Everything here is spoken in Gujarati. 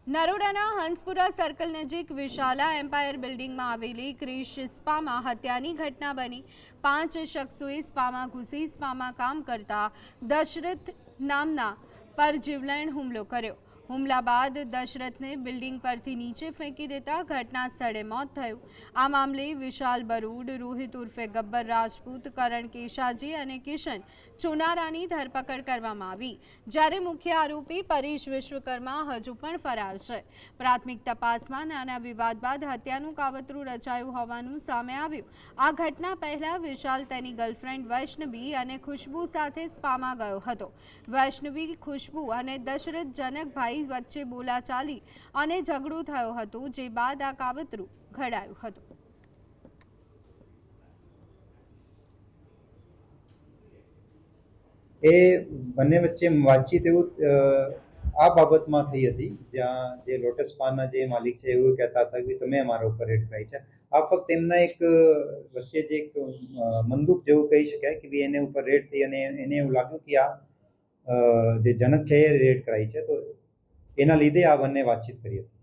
નરોડાના હંસપુરા સર્કલ નજીક વિશાલા એમ્પાયર બિલ્ડિંગમાં આવેલી ક્રિશ સ્પામાં હત્યાની ઘટના બની। 5 શખ્સોએ સ્પામાં ઘૂસી સ્પામાં કામ કરતા દશરથ નામના પર જીવલેણ હુમલો કર્યો। હુમલા બાદ દશરથને બિલ્ડિંગ પરથી નીચે ફેંકી દેતા ઘટના સ્થળે મોત થયું। આ મામલે વિશાલ બરૂડ, રોહિત ઉર્ફે ગબ્બર રાજપૂત, કરણ કેશાજી અને કિશન ચુનારાની ધરપકડ કરવામાં આવી, જ્યારે મુખ્ય આરોપી પરેશ વિશ્વકર્મા હજુ પણ ફરાર છે। પ્રાથમિક તપાસમાં નાના વિવાદ બાદ હત્યાનું કાવતરું રચાયું હોવાનું સામે આવ્યું। આ ઘટના પહેલા વિશાલ તેની ગર્લફ્રેન્ડ વૈષ્ણવી અને ખુશ્બુ સાથે સ્પામાં ગયો હતો। વૈષ્ણવી, ખુશ્બુ અને દશરથ જનકભાઈ વચ્ચે બોલાચાલી અને ઝઘડો થયો હતો, જે બાદ આ કાવતરું ઘડાયું હતું। એ બંને વચ્ચે વાતચીત એવું આ બાબતમાં થઈ હતી, જ્યાં જે લોટસ પાના જે માલિક છે એવું કહેતા હતા કે તમે અમારા ઉપર રેડ કરાઈ છે। આ ફક્ત એમના એક વચ્ચે જે એક મંદુક જેવું કહી શકાય કે એને ઉપર રેડ થઈ અને એને એવું લાગ્યું કે આ જે જનક છે એ રેડ કરાઈ છે, તો એના લીધે આ બંને વાતચીત કરી હતી।